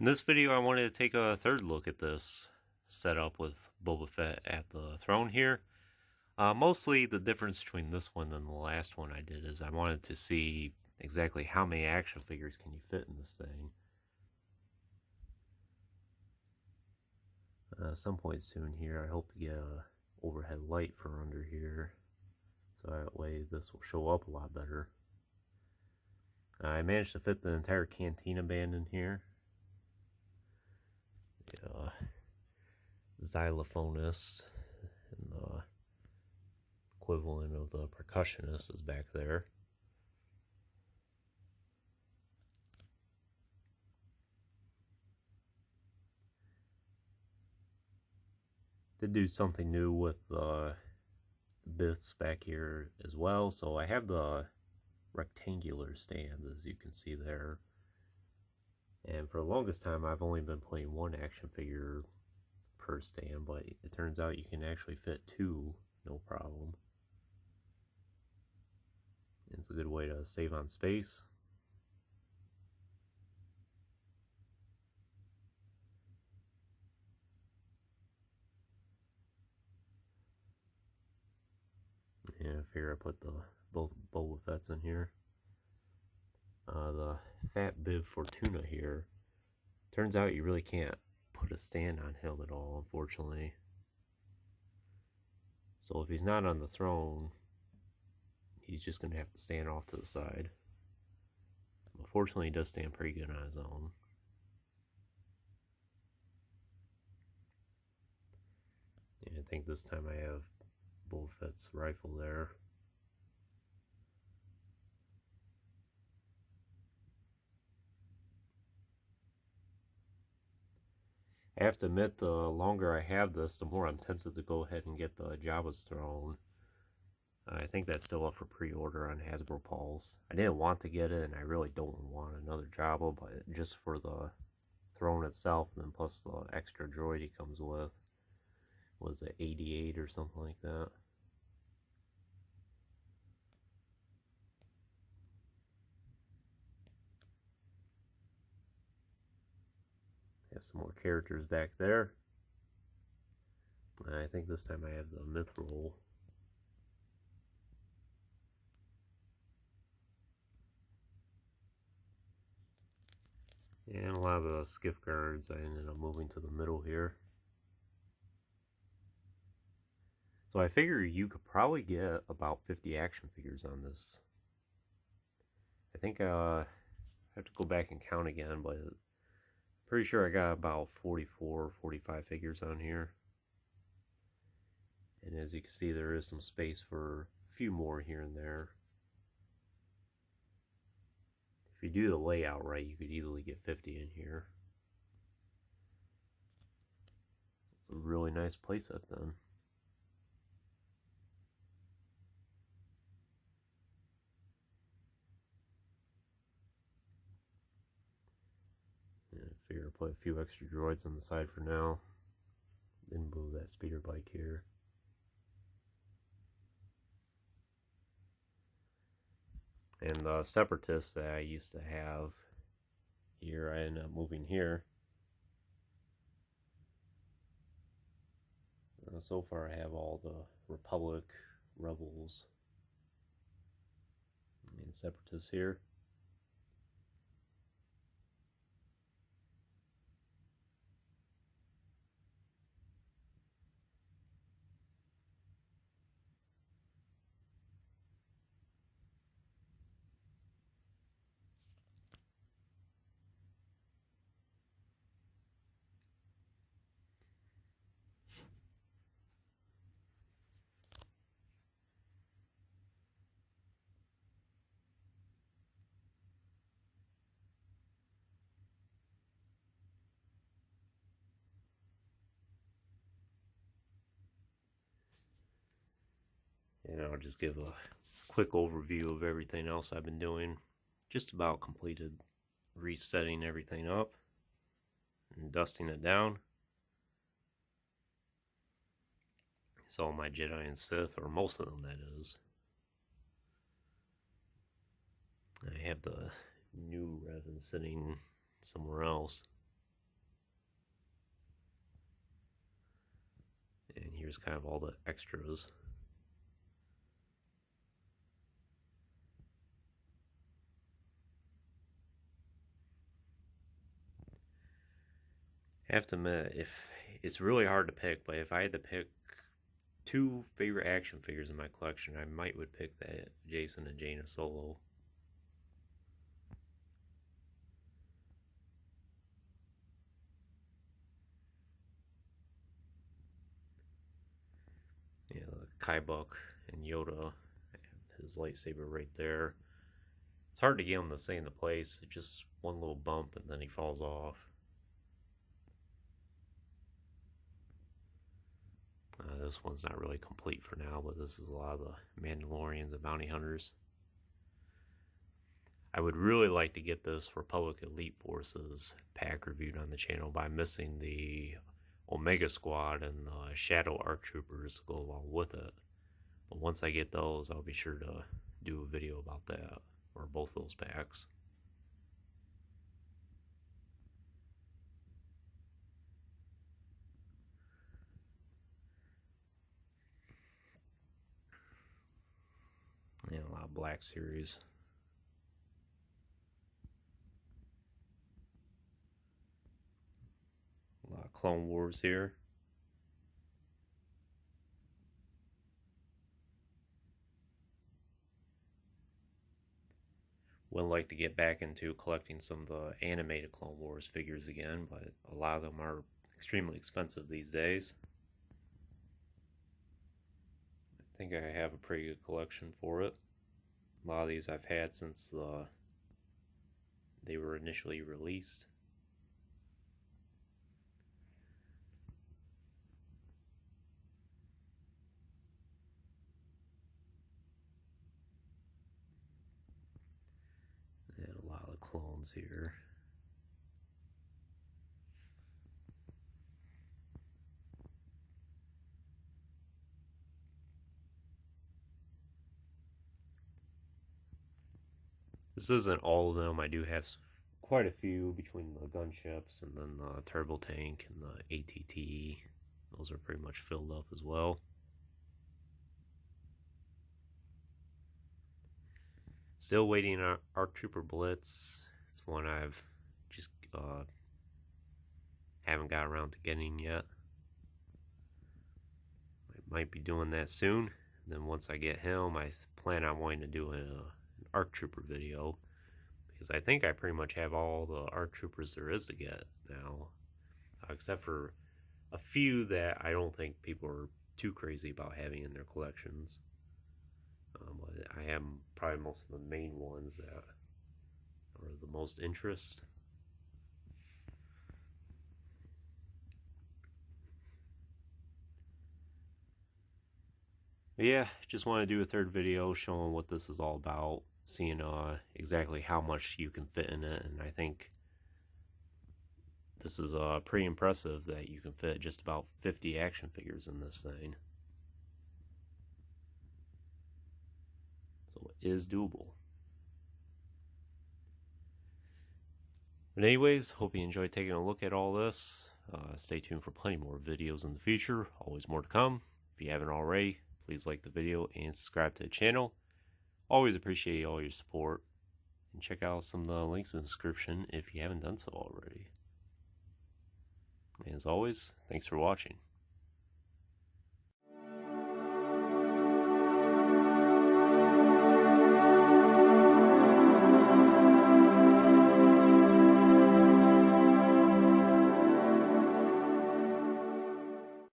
In this video, I wanted to take a third look at this setup with Boba Fett at the throne here. Mostly the difference between this one and the last one I did is I wanted to see exactly how many action figures can you fit in this thing. Some point soon here, I hope to get a overhead light for under here, so that way this will show up a lot better. I managed to fit the entire Cantina band in here. The xylophonist and the equivalent of the percussionist is back there. Did do something new with the bits back here as well, so I have the rectangular stands, as you can see there. And for the longest time, I've only been playing one action figure per stand, but it turns out you can actually fit two, no problem. And it's a good way to save on space. Yeah, I figure I put both Boba Fett's in here. The Fat Bib Fortuna here. Turns out you really can't put a stand on him at all, unfortunately. So if he's not on the throne, he's just going to have to stand off to the side. Unfortunately, he does stand pretty good on his own. And I think this time I have Boba Fett's rifle there. I have to admit, the longer I have this, the more I'm tempted to go ahead and get the Jabba's throne. I think that's still up for pre-order on Hasbro Pulse. I didn't want to get it, and I really don't want another Jabba, but just for the throne itself, and then plus the extra droid he comes with. Was it 88 or something like that? Have some more characters back there. I think this time I have the Mithril. And a lot of the skiff guards I ended up moving to the middle here. So I figure you could probably get about 50 action figures on this. I think I have to go back and count again, but pretty sure I got about 44, 45 figures on here. And as you can see, there is some space for a few more here and there. If you do the layout right, you could easily get 50 in here. It's a really nice playset then. And I figure I'll put a few extra droids on the side for now. Then move that speeder bike here. And the Separatists that I used to have here, I ended up moving here. So far I have all the Republic, Rebels, and Separatists here. And I'll just give a quick overview of everything else I've been doing. Just about completed resetting everything up and dusting it down. It's all my Jedi and Sith, or most of them that is. I have the new Revan sitting somewhere else. And here's kind of all the extras. I have to admit, if it's really hard to pick, but if I had to pick two favorite action figures in my collection, I would pick that Jason and Jaina Solo. Yeah, Kybuk and Yoda, his lightsaber right there. It's hard to get him to stay in the place. Just one little bump and then he falls off. This one's not really complete for now, but this is a lot of the Mandalorians and Bounty Hunters. I would really like to get this Republic Elite Forces pack reviewed on the channel, but I'm missing the Omega Squad and the Shadow ARC Troopers to go along with it. But once I get those, I'll be sure to do a video about that, or both those packs. And a lot of Black Series. A lot of Clone Wars here. Would like to get back into collecting some of the animated Clone Wars figures again, but a lot of them are extremely expensive these days. I think I have a pretty good collection for it. A lot of these I've had since they were initially released. And a lot of clones here. This isn't all of them. I do have quite a few between the gunships and then the turbo tank and the ATT. Those are pretty much filled up as well. Still waiting on ARC Trooper Blitz. It's one I've just haven't got around to getting yet. I might be doing that soon. And then once I get him, I plan on wanting to do an ARC Trooper video, because I think I pretty much have all the ARC Troopers there is to get now, except for a few that I don't think people are too crazy about having in their collections. But I have probably most of the main ones that are the most interest. But yeah, just want to do a third video showing what this is all about, seeing exactly how much you can fit in it, and I think this is pretty impressive that you can fit just about 50 action figures in this thing. So it is doable. But anyways, hope you enjoyed taking a look at all this. Stay tuned for plenty more videos in the future. Always more to come. If you haven't already, please like the video and subscribe to the channel. Always appreciate all your support. And check out some of the links in the description if you haven't done so already. And as always, thanks for watching.